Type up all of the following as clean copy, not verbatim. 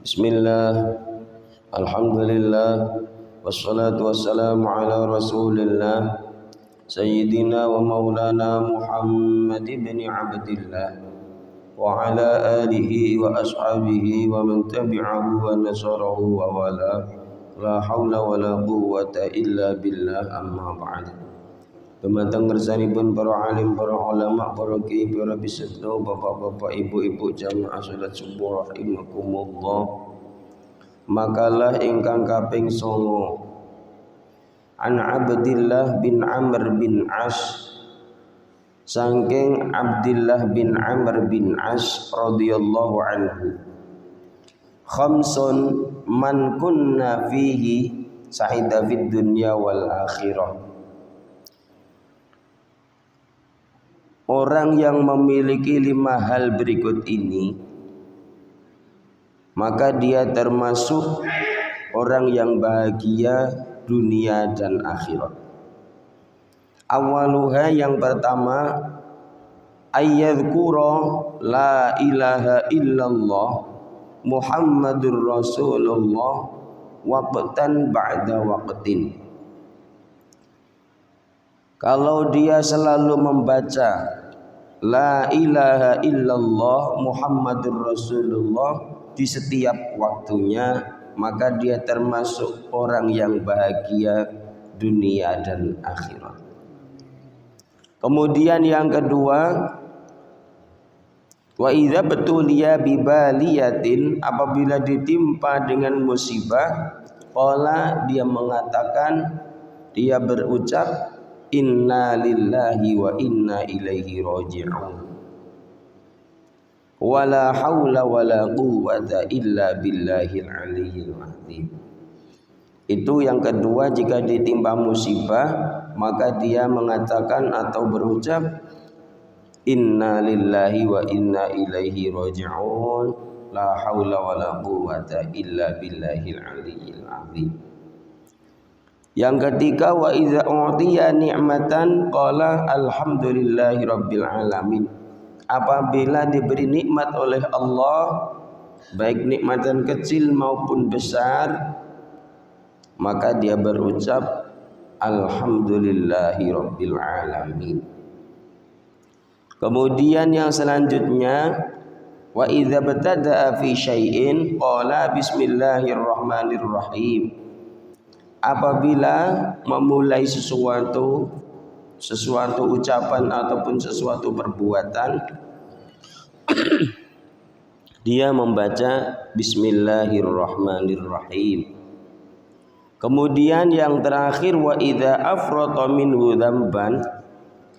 Bismillah, alhamdulillah, wassalatu wassalamu ala rasulillah Sayyidina wa maulana Muhammad ibn Abdillah wa ala alihi wa ashabihi wa man tabi'ahu wa nasarahu wa wala la hawla wa la quwwata illa billah amma ba'd. Dumateng ngersanipun para alim, para ulama, para kiai, para bisedha, bapak-bapak, ibu-ibu jamaah salat subuh rahimakumullah. Makalah ingkang kaping 9. An Abdillah bin Amr bin As, saking Abdillah bin Amr bin As radhiyallahu anhu. Khamsun man kunna fihi sa'ida fid dunya wal akhirah. Orang yang memiliki 5 hal berikut ini, maka dia termasuk orang yang bahagia dunia dan akhirat. Awaluha, yang pertama, ayyadhkura la ilaha illallah Muhammadur Rasulullah waqtan ba'da waqtin. Kalau dia selalu membaca la ilaha illallah Muhammadur Rasulullah di setiap waktunya, maka dia termasuk orang yang bahagia dunia dan akhirat. Kemudian yang kedua, wa idza batuliya bibaliyatin, apabila ditimpa dengan musibah, qala, dia mengatakan, dia berucap, inna lillahi wa inna ilaihi raji'un, wala haula wala quwwata illa billahil aliyyil azim. Itu yang kedua, jika ditimpa musibah maka dia mengatakan atau berucap inna lillahi wa inna ilaihi raji'un, la haula wala quwwata illa billahil aliyyil azim. Yang ketiga, wa idza u'tiya ni'matan qala alhamdulillahi rabbil alamin. Apabila diberi nikmat oleh Allah, baik nikmatan kecil maupun besar, maka dia berucap alhamdulillahi rabbil alamin. Kemudian yang selanjutnya, wa idza btada'a fi syai'in qala bismillahirrahmanirrahim. Apabila memulai sesuatu ucapan ataupun sesuatu perbuatan, dia membaca bismillahirrahmanirrahim. Kemudian yang terakhir, wa idza afrata minhu dzamban,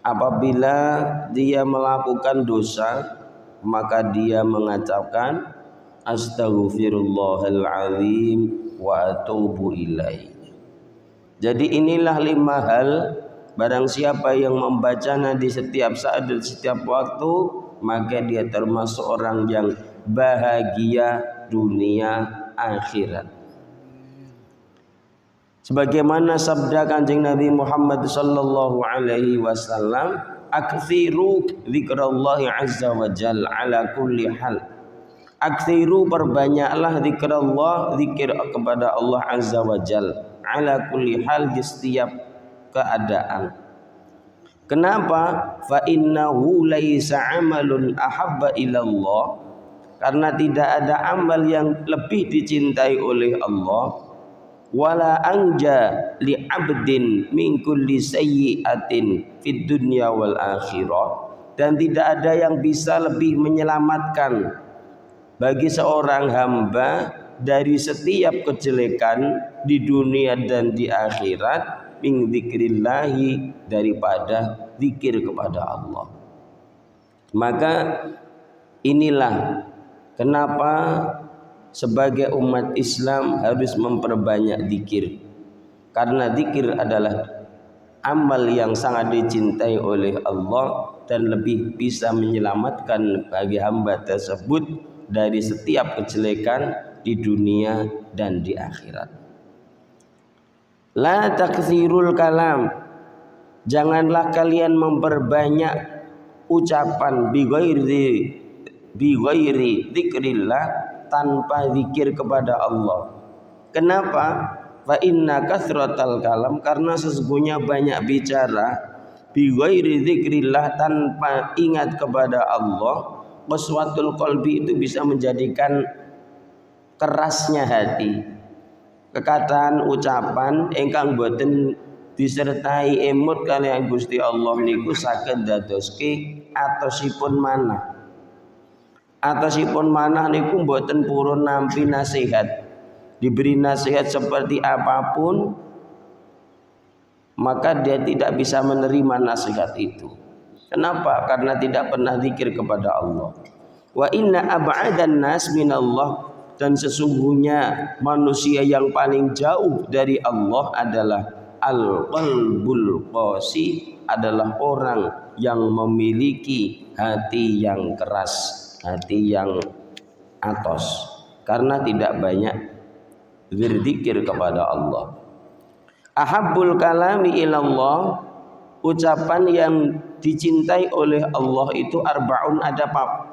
apabila dia melakukan dosa, maka dia mengucapkan astaghfirullahal azim wa atubu ilaih. Jadi inilah 5 hal, barang siapa yang membacanya di setiap saat dan setiap waktu, maka dia termasuk orang yang bahagia dunia akhirat. Sebagaimana sabda Kanjeng Nabi Muhammad sallallahu alaihi wasallam, aktsiru dzikrallahi azza wa jalla ala kulli hal. Aktsiru, perbanyaklah zikrullah, zikir kepada Allah azza wa jalla, ala kulli hal, di setiap keadaan. Kenapa? Fa innahu laisa amalun ahabba ilallah, karena tidak ada amal yang lebih dicintai oleh Allah, wala anja li abdin min kulli sayyi'atin fid dunya wal akhirah, dan tidak ada yang bisa lebih menyelamatkan bagi seorang hamba dari setiap kejelekan di dunia dan di akhirat, min dzikrillahi, daripada zikir kepada Allah. Maka inilah kenapa sebagai umat Islam harus memperbanyak zikir, karena zikir adalah amal yang sangat dicintai oleh Allah dan lebih bisa menyelamatkan bagi hamba tersebut dari setiap kejelekan di dunia dan di akhirat. La taktsirul kalam, janganlah kalian memperbanyak ucapan bi ghairi dzikrillah, tanpa zikir kepada Allah. Kenapa? Fa inna kathratal kalam, karena sesungguhnya banyak bicara bi ghairi dzikrillah, tanpa ingat kepada Allah, qaswatul qalbi, itu bisa menjadikan kerasnya hati. Kekataan ucapan ingkang boten disertai emut kaliyan Gusti Allah niku saged dadoske atosipun manah. Atosipun manah niku boten purun nampi nasihat. Diberi nasihat seperti apapun, maka dia tidak bisa menerima nasihat itu. Kenapa? Karena tidak pernah zikir kepada Allah. Wa inna ab'adan nas minallah, dan sesungguhnya manusia yang paling jauh dari Allah adalah al-qalbul qasi, adalah orang yang memiliki hati yang keras, hati yang atos, karena tidak banyak berzikir kepada Allah. Ahabbul kalami ilallah, ucapan yang dicintai oleh Allah itu arbaun, ada 4.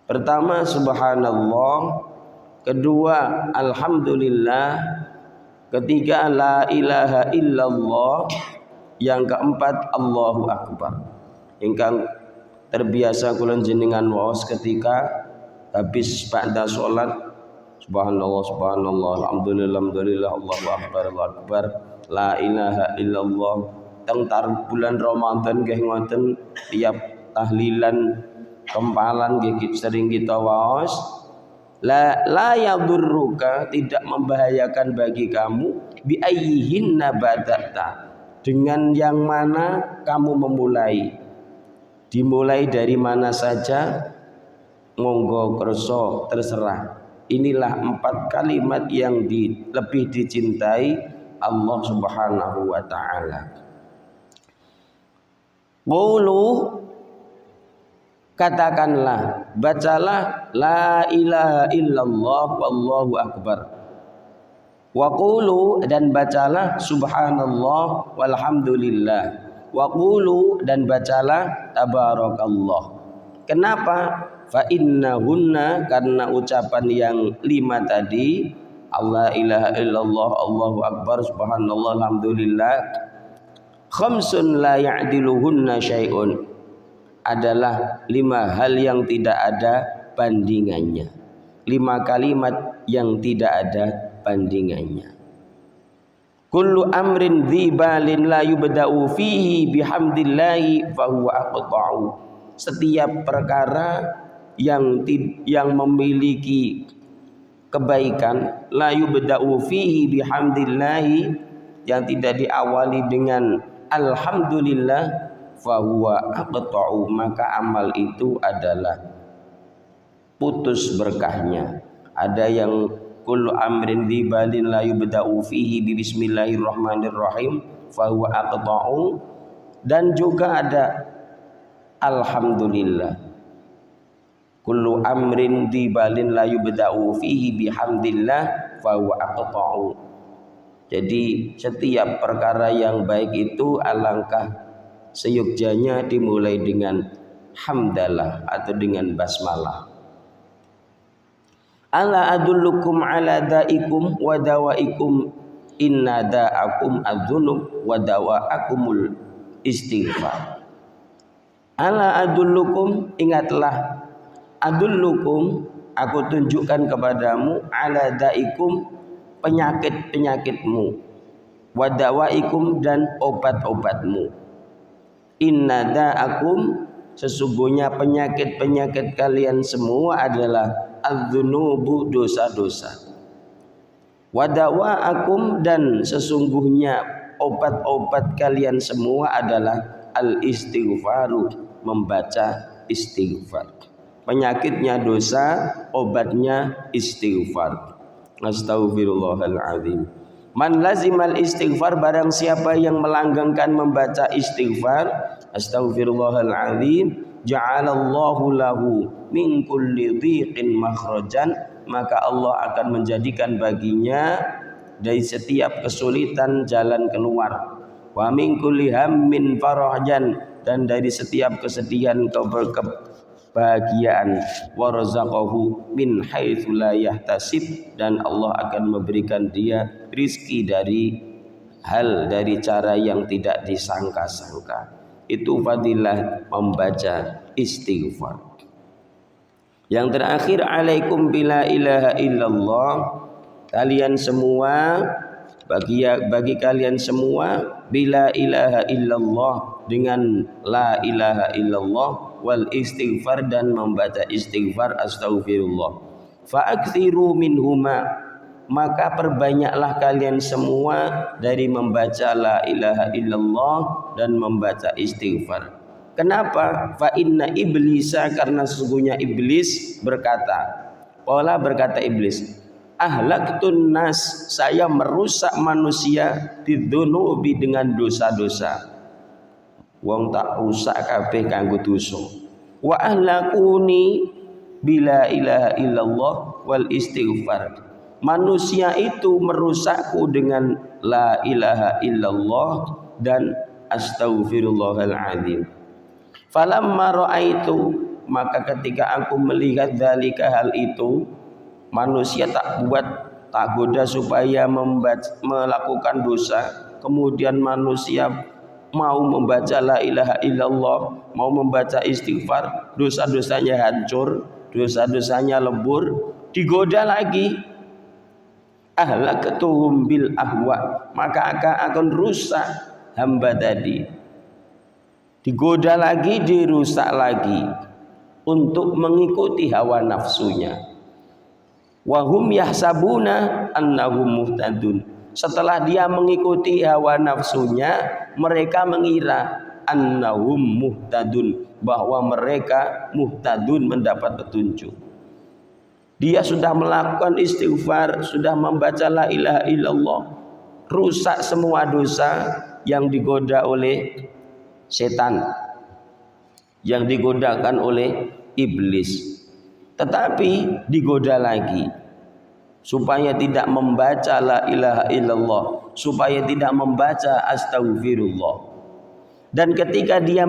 Pertama subhanallah, kedua alhamdulillah, ketiga la ilaha illallah, yang keempat Allahu akbar. Ingkang terbiasa kula jenengan waos ketika habis ba'da salat, subhanallah subhanallah, alhamdulillah alhamdulillah, Allahu akbar Allahu akbar, la ilaha illallah. Teng bulan Ramadan nggih ngoten, tiap tahlilan kempalan nggih sering kita waos, la yadurruka, tidak membahayakan bagi kamu, bi ayyihin nabadata, dengan yang mana kamu memulai. Dimulai dari mana saja, monggo kerso, terserah. Inilah 4 kalimat yang lebih dicintai Allah Subhanahu wa ta'ala. Qulu, katakanlah, bacalah la ilaha illallah wallahu akbar. Wa qulu, dan bacalah subhanallah walhamdulillah. Wa qulu, dan bacalah tabarakallah. Kenapa? Fa innahunna, karena ucapan yang 5 tadi, Allah ilaha illallah, Allahu akbar, subhanallah, alhamdulillah, khamsun la ya'diluhunna syai'un, adalah 5 hal yang tidak ada bandingannya. 5 kalimat yang tidak ada bandingannya. Kullu amrin dzibalin la yubda'u fihi bihamdillahi fahuwa aqta'u. Setiap perkara yang memiliki kebaikan, la yubda'u fihi bihamdillahi, yang tidak diawali dengan alhamdulillah, fahuwa aqta'u, maka amal itu adalah putus berkahnya. Ada yang kullu amrin dzibalin la yubda'u fihi bi bismillahirrahmanirrahim fahuwa aqta'u, dan juga ada alhamdulillah. Kullu amrin dzibalin la yubda'u fihi bihamdillah fahuwa aqta'u. Jadi setiap perkara yang baik itu alangkah seyogjanya dimulai dengan hamdalah atau dengan basmalah. Ala adullukum ala da'ikum wa dawaikum, inna da'akum adzunub wa dawa'akumul istighfar. Ala adullukum, ingatlah, adullukum, aku tunjukkan kepadamu, ala da'ikum, penyakit-penyakitmu, wa dawaikum, dan obat-obatmu. Inna da'akum, sesungguhnya penyakit-penyakit kalian semua adalah adzunubu, dosa-dosa. Wa dawa'akum, dan sesungguhnya obat-obat kalian semua adalah al-istighfaru, membaca istighfar. Penyakitnya dosa, obatnya istighfar. Astaghfirullahaladzim. Man lazimal istighfar, barang siapa yang melanggengkan membaca istighfar, astaghfirullahaladzim, ja'alallahu lahu min kulli dhiqin makhrajan, maka Allah akan menjadikan baginya dari setiap kesulitan jalan keluar. Wa min kulli hammin farajan, dan dari setiap kesedihan kebahagiaan, warzaqahu min haitsu la yahtasib, dan Allah akan memberikan dia rizki dari cara yang tidak disangka-sangka. Itu fadilah membaca istighfar. Yang terakhir, alaikum bila ilaha illallah, kalian semua, bagi kalian semua, bila ilaha illallah, dengan la ilaha illallah, wal istighfar, dan membaca istighfar, astaghfirullah. Fa'aktsiru minhuma, maka perbanyaklah kalian semua dari membaca la ilaha illallah dan membaca istighfar. Kenapa? Fa inna iblisa, karena sesungguhnya iblis berkata, Qala berkata iblis, ahlaktun nas, saya merusak manusia bidzunubi, dengan dosa-dosa. Wong tak rusak kabeh kanggo dosa. Wa ahlakuni bila ilaha illallah wal istighfar. Manusia itu merusakku dengan la ilaha illallah dan astaghfirullahal azim. Falamma ra'aitu, maka ketika aku melihat dzalika, hal itu, manusia tak goda supaya melakukan dosa, kemudian manusia mau membaca la ilaha illallah, mau membaca istighfar, dosa-dosanya hancur, dosa-dosanya lebur, digoda lagi. Ahlaktuhum bil ahwa, maka akan rusak hamba tadi. Digoda lagi, dirusak lagi untuk mengikuti hawa nafsunya. Wahum yahsabuna annahum muhtadun. Setelah dia mengikuti hawa nafsunya, mereka mengira annahum muhtadun, bahwa mereka muhtadun, mendapat petunjuk. Dia sudah melakukan istighfar, sudah membaca la ilaha illallah, rusak semua dosa yang digoda oleh setan, yang digodakan oleh iblis. Tetapi digoda lagi supaya tidak membaca la ilaha illallah, supaya tidak membaca astaghfirullah. Dan ketika dia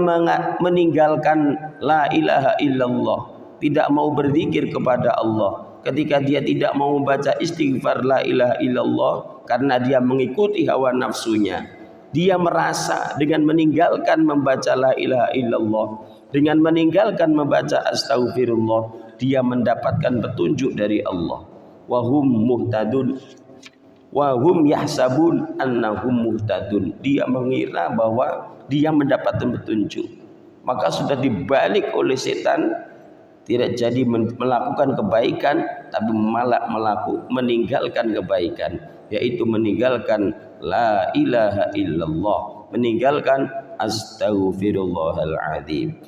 meninggalkan la ilaha illallah, tidak mau berzikir kepada Allah, ketika dia tidak mau membaca istighfar la ilaha illallah karena dia mengikuti hawa nafsunya, dia merasa dengan meninggalkan membaca la ilaha illallah, dengan meninggalkan membaca astaghfirullah, dia mendapatkan petunjuk dari Allah. Wahum muhtadun, wahum yahsabun annahum muhtadun. Dia mengira bahwa dia mendapatkan petunjuk, maka sudah dibalik oleh setan, tidak jadi melakukan kebaikan, tapi malah meninggalkan kebaikan, yaitu meninggalkan la ilaha illallah, meninggalkan astaghfirullahal azim.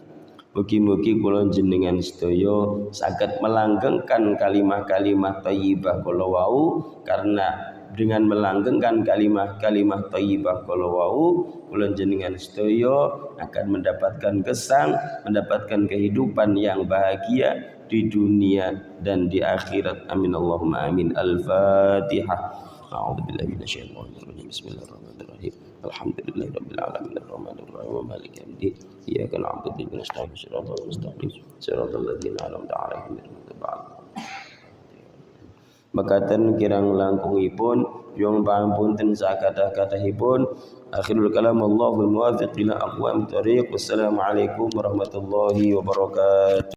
Mugi-mugi kula jenengan sedaya saged melanggengkan kalimah-kalimah thayyibah kula wau, karena dengan melanggengkan kalimah-kalimah thayyibah kula wau, kula jenengan sedaya akan mendapatkan kesan, mendapatkan kehidupan yang bahagia di dunia dan di akhirat. Amin Allahumma amin. Al-Fatihah. A'udzubillahi minasyaitonir rajim. Bismillahirrahmanirrahim. Alhamdulillahirabbil alamin arrahmanir rahim maliki yaumiddin. Iyyaka na'budu wa iyyaka nasta'in. Shiratal mustaqim. Shiratal ladzina an'amta 'alaihim ghairil maghdubi 'alaihim. Makaten kirang langkungipun yung pangapunten sakathah-kathahipun. Akhirul kalam, Allahul muwaffiq ila aqwamit thoriq. Wassalamualaikum warahmatullahi wabarakatuh.